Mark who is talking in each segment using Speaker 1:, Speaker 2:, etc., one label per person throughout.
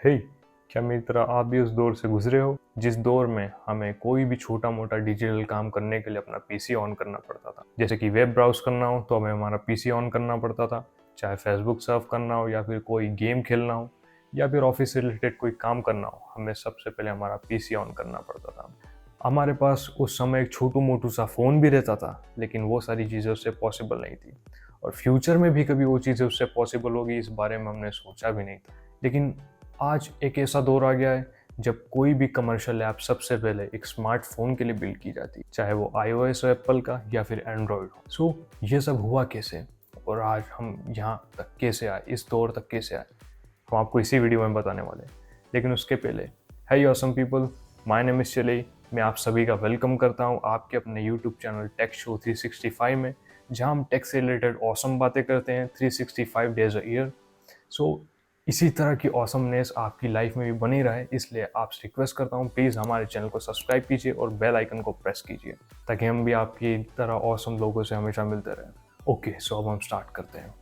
Speaker 1: हे, क्या मेरी तरह आप भी उस दौर से गुजरे हो जिस दौर में हमें कोई भी छोटा मोटा डिजिटल काम करने के लिए अपना पीसी ऑन करना पड़ता था। जैसे कि वेब ब्राउज करना हो तो हमें हमारा पीसी ऑन करना पड़ता था, चाहे फेसबुक सर्फ करना हो या फिर कोई गेम खेलना हो या फिर ऑफिस से रिलेटेड कोई काम करना हो, हमें सबसे पहले हमारा पीसी ऑन करना पड़ता था। हमारे पास उस समय एक छोटू मोटू सा फ़ोन भी रहता था, लेकिन वो सारी चीज़ें उससे पॉसिबल नहीं थी और फ्यूचर में भी कभी वो चीज़ें उससे पॉसिबल होगी इस बारे में हमने सोचा भी नहीं था। लेकिन आज एक ऐसा दौर आ गया है जब कोई भी कमर्शियल ऐप सबसे पहले एक स्मार्टफोन के लिए बिल्ड की जाती है, चाहे वो iOS हो एप्पल का या फिर एंड्रॉयड हो। सो ये सब हुआ कैसे और आज हम यहाँ तक कैसे आए, इस दौर तक कैसे आए, हम आपको इसी वीडियो में बताने वाले हैं। लेकिन उसके पहले, hey awesome people, my name is चले। मैं आप सभी का वेलकम करता हूँ आपके अपने यूट्यूब चैनल टेक शो 365 में, जहाँ हम टेक से रिलेटेड ऑसम बातें करते हैं 365 डेज अ ईयर। सो इसी तरह की ऑसमनेस आपकी लाइफ में भी बनी रहे, इसलिए आपसे रिक्वेस्ट करता हूँ प्लीज़ हमारे चैनल को सब्सक्राइब कीजिए और बेल आइकन को प्रेस कीजिए ताकि हम भी आपकी तरह ऑसम लोगों से हमेशा मिलते रहें। ओके, सो अब हम स्टार्ट करते हैं।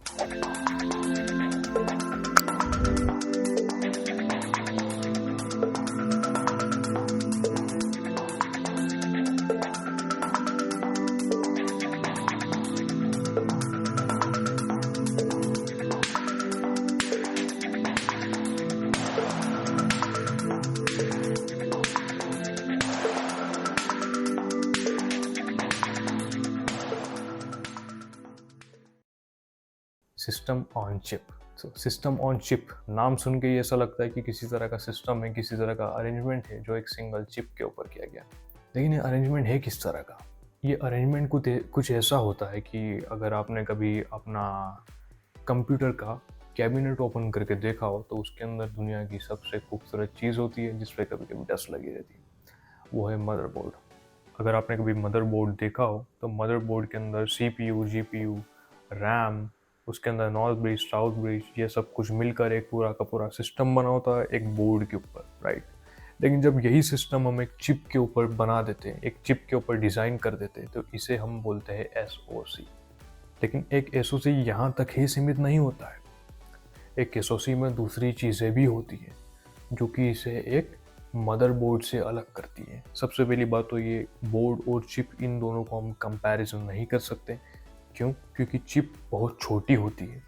Speaker 1: System on chip. तो सिस्टम ऑन चिप नाम सुन के ही ऐसा लगता है कि किसी तरह का सिस्टम है, किसी तरह का अरेंजमेंट है जो एक सिंगल चिप के ऊपर किया गया। लेकिन ये अरेंजमेंट है किस तरह का? ये अरेंजमेंट कुछ ऐसा होता है कि अगर आपने कभी अपना कंप्यूटर का कैबिनेट ओपन करके देखा हो तो उसके अंदर दुनिया की सबसे खूबसूरत चीज़ होती है जिस पर कभी कभी डस्ट लगी रहती है, वो है मदरबोर्ड। अगर आपने कभी मदरबोर्ड देखा हो तो मदरबोर्ड के अंदर CPU, GPU, रैम, उसके अंदर नॉर्थ ब्रिज, साउथ ब्रिज, ये सब कुछ मिलकर एक पूरा का पूरा सिस्टम बना होता है एक बोर्ड के ऊपर, राइट। लेकिन जब यही सिस्टम हम एक चिप के ऊपर बना देते हैं, एक चिप के ऊपर डिज़ाइन कर देते हैं, तो इसे हम बोलते हैं SoC। लेकिन एक SoC यहाँ तक ही सीमित नहीं होता है। एक SoC में दूसरी चीज़ें भी होती हैं जो कि इसे एक मदरबोर्ड से अलग करती है। सबसे पहली बात तो ये, बोर्ड और चिप इन दोनों को हम कंपैरिजन नहीं कर सकते। क्यों? क्योंकि चिप बहुत छोटी होती है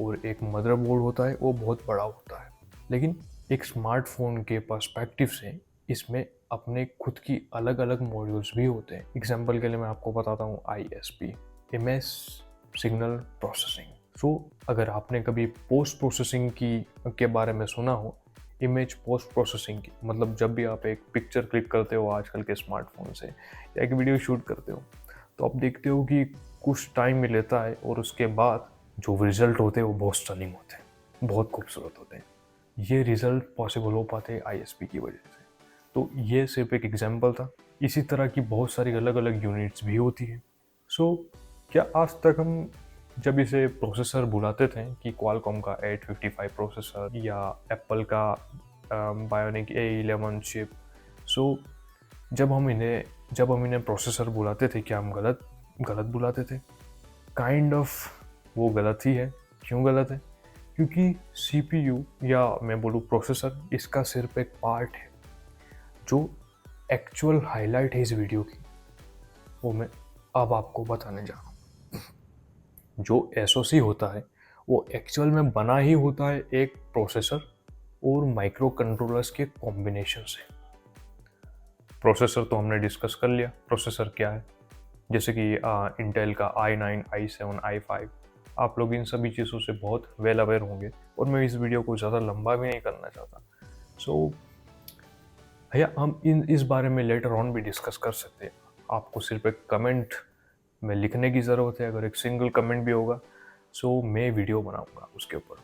Speaker 1: और एक मदरबोर्ड होता है वो बहुत बड़ा होता है। लेकिन एक स्मार्टफोन के पर्सपेक्टिव से इसमें अपने खुद की अलग अलग मॉड्यूल्स भी होते हैं। एग्जाम्पल के लिए मैं आपको बताता हूँ ISP, इमेज सिग्नल प्रोसेसिंग। सो अगर आपने कभी पोस्ट प्रोसेसिंग के बारे में सुना हो, इमेज पोस्ट प्रोसेसिंग की मतलब जब भी आप एक पिक्चर क्लिक करते हो आजकल के स्मार्टफोन से या एक वीडियो शूट करते हो तो आप देखते हो कि कुछ टाइम में लेता है और उसके बाद जो रिजल्ट होते हैं वो बहुत स्टनिंग होते हैं, बहुत खूबसूरत होते हैं। ये रिजल्ट पॉसिबल हो पाते हैं ISP की वजह से। तो ये सिर्फ एक एग्जाम्पल था। इसी तरह की बहुत सारी अलग अलग यूनिट्स भी होती हैं। सो क्या आज तक हम जब इसे प्रोसेसर बुलाते थे कि क्वालकॉम का 855 प्रोसेसर या एप्पल का बायोनिक A11 चिप, सो जब हम इन्हें प्रोसेसर बुलाते थे क्या हम गलत बुलाते थे? काइंड ऑफ वो गलत ही है। क्यों गलत है? क्योंकि CPU या मैं बोलूँ प्रोसेसर, इसका सिर्फ एक पार्ट है। जो एक्चुअल हाईलाइट है इस वीडियो की वो मैं अब आपको बताने जा रहा हूँ। जो SoC होता है वो एक्चुअल में बना ही होता है एक प्रोसेसर और माइक्रो कंट्रोलर्स के कॉम्बिनेशन से। प्रोसेसर तो हमने डिस्कस कर लिया, प्रोसेसर क्या है, जैसे कि इंटेल का i9, i7, i5, आप लोग इन सभी चीज़ों से बहुत वेल अवेयर होंगे और मैं इस वीडियो को ज़्यादा लंबा भी नहीं करना चाहता। सो भैया हम इस बारे में लेटर ऑन भी डिस्कस कर सकते हैं। आपको सिर्फ एक कमेंट में लिखने की ज़रूरत है, अगर एक सिंगल कमेंट भी होगा सो मैं वीडियो बनाऊंगा उसके ऊपर।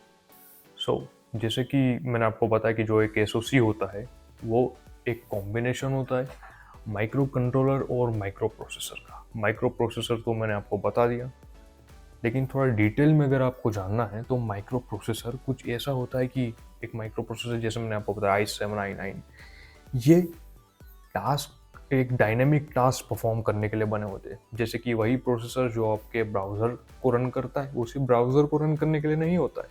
Speaker 1: सो जैसे कि मैंने आपको बताया कि जो एक SoC होता है वो एक कॉम्बिनेशन होता है माइक्रो कंट्रोलर और माइक्रो प्रोसेसर का। माइक्रो प्रोसेसर तो मैंने आपको बता दिया, लेकिन थोड़ा डिटेल में अगर आपको जानना है तो माइक्रो प्रोसेसर कुछ ऐसा होता है कि एक माइक्रो प्रोसेसर जैसे मैंने आपको बताया i7, i9, ये टास्क एक डायनेमिक टास्क परफॉर्म करने के लिए बने होते हैं। जैसे कि वही प्रोसेसर जो आपके ब्राउज़र को रन करता है वो सिर्फ ब्राउज़र को रन करने के लिए नहीं होता है,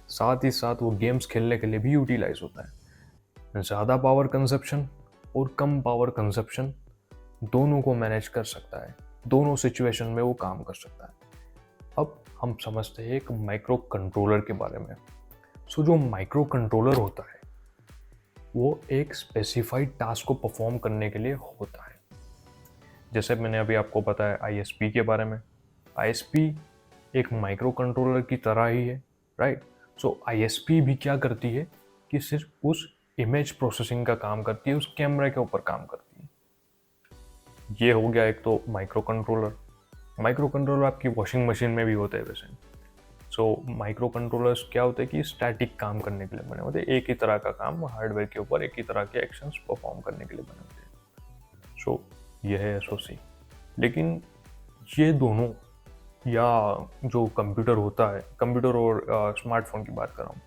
Speaker 1: साथ ही साथ वो गेम्स खेलने के लिए भी यूटिलाइज होता है। ज़्यादा पावर कंजप्शन और कम पावर कंजप्शन दोनों को मैनेज कर सकता है, दोनों सिचुएशन में वो काम कर सकता है। अब हम समझते हैं एक माइक्रो कंट्रोलर के बारे में। सो जो माइक्रो कंट्रोलर होता है वो एक स्पेसिफाइड टास्क को परफॉर्म करने के लिए होता है। जैसे मैंने अभी आपको बताया आईएसपी के बारे में, आईएसपी एक माइक्रो कंट्रोलर की तरह ही है, राइट। सो आईएसपी भी क्या करती है कि सिर्फ उस इमेज प्रोसेसिंग का काम करती है, उस कैमरे के ऊपर काम करती है। ये हो गया एक तो माइक्रो कंट्रोलर। माइक्रो कंट्रोलर आपकी वॉशिंग मशीन में भी होते हैं वैसे। सो माइक्रो कंट्रोलर्स क्या होते हैं कि स्टैटिक काम करने के लिए बने होते हैं, एक ही तरह का काम हार्डवेयर के ऊपर एक ही तरह के एक्शंस परफॉर्म करने के लिए बने होते हैं। सो ये है एसओसी। लेकिन ये दोनों या जो कंप्यूटर होता है, कंप्यूटर और स्मार्टफोन की बात कर रहा हूँ,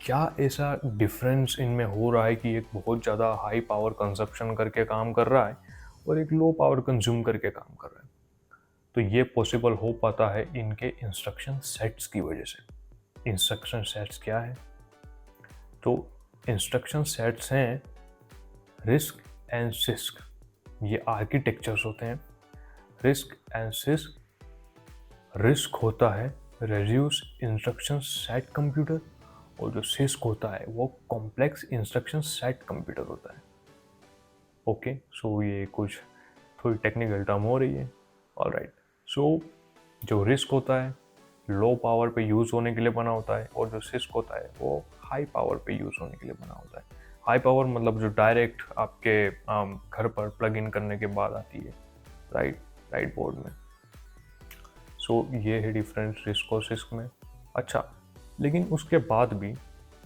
Speaker 1: क्या ऐसा डिफरेंस इनमें हो रहा है कि एक बहुत ज़्यादा हाई पावर कंजप्शन करके काम कर रहा है और एक लो पावर कंज्यूम करके काम कर रहा है? तो ये पॉसिबल हो पाता है इनके इंस्ट्रक्शन सेट्स की वजह से। इंस्ट्रक्शन सेट्स क्या है? तो इंस्ट्रक्शन सेट्स हैं रिस्क एंड सिस्क, ये आर्किटेक्चर्स होते हैं। रिस्क एंड सिस्क, रिस्क होता है रेड्यूस इंस्ट्रक्शन सेट कंप्यूटर और जो सिस्क होता है वो कॉम्प्लेक्स इंस्ट्रक्शन सेट कंप्यूटर होता है। ओके, सो ये कुछ थोड़ी टेक्निकल टर्म हो रही है। ऑलराइट, सो जो रिस्क होता है लो पावर पे यूज़ होने के लिए बना होता है और जो सिस्क होता है वो हाई पावर पे यूज़ होने के लिए बना होता है। हाई पावर मतलब जो डायरेक्ट आपके घर पर प्लग इन करने के बाद आती है, राइट बोर्ड में। सो ये है डिफरेंस रिस्क और सिस्क में। अच्छा, लेकिन उसके बाद भी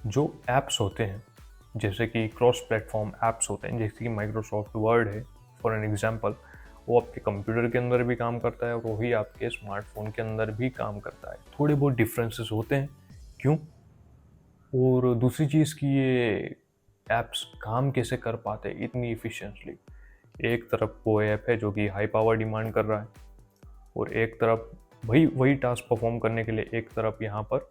Speaker 1: जो ऐप्स होते हैं, जैसे कि क्रॉस प्लेटफॉर्म ऐप्स होते हैं, जैसे कि माइक्रोसॉफ्ट वर्ड है फॉर एन एग्जांपल, वो आपके कंप्यूटर के अंदर भी काम करता है और वही आपके स्मार्टफोन के अंदर भी काम करता है। थोड़े बहुत डिफरेंसेस होते हैं, क्यों? और दूसरी चीज़ कि ये ऐप्स काम कैसे कर पाते हैं इतनी इफ़िशिएंटली। एक तरफ वो ऐप है जो कि हाई पावर डिमांड कर रहा है और एक तरफ वही टास्क परफॉर्म करने के लिए एक तरफ यहाँ पर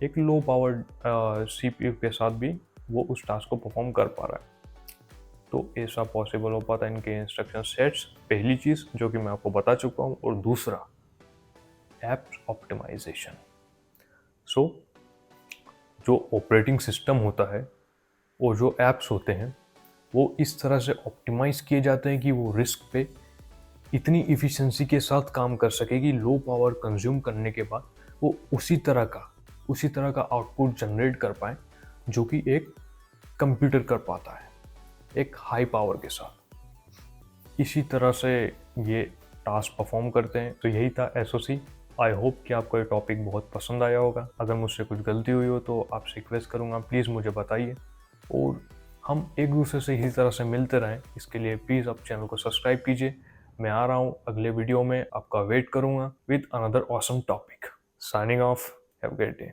Speaker 1: एक लो पावर सीपीयू के साथ भी वो उस टास्क को परफॉर्म कर पा रहा है। तो ऐसा पॉसिबल हो पाता है इनके इंस्ट्रक्शन सेट्स, पहली चीज़ जो कि मैं आपको बता चुका हूँ। और दूसरा ऐप ऑप्टिमाइजेशन। सो जो ऑपरेटिंग सिस्टम होता है और जो ऐप्स होते हैं वो इस तरह से ऑप्टिमाइज किए जाते हैं कि वो रिस्क पे इतनी इफ़िशिएंसी के साथ काम कर सके कि लो पावर कंज्यूम करने के बाद वो उसी तरह का आउटपुट जनरेट कर पाए जो कि एक कंप्यूटर कर पाता है एक हाई पावर के साथ। इसी तरह से ये टास्क परफॉर्म करते हैं। तो यही था एसओसी। आई होप कि आपको ये टॉपिक बहुत पसंद आया होगा। अगर मुझसे कुछ गलती हुई हो तो आपसे रिक्वेस्ट करूँगा, प्लीज़ मुझे बताइए और हम एक दूसरे से इसी तरह से मिलते रहें। इसके लिए प्लीज़ आप चैनल को सब्सक्राइब कीजिए। मैं आ रहा हूँ अगले वीडियो में, आपका वेट करूँगा with another awesome topic. Signing off, have a great day.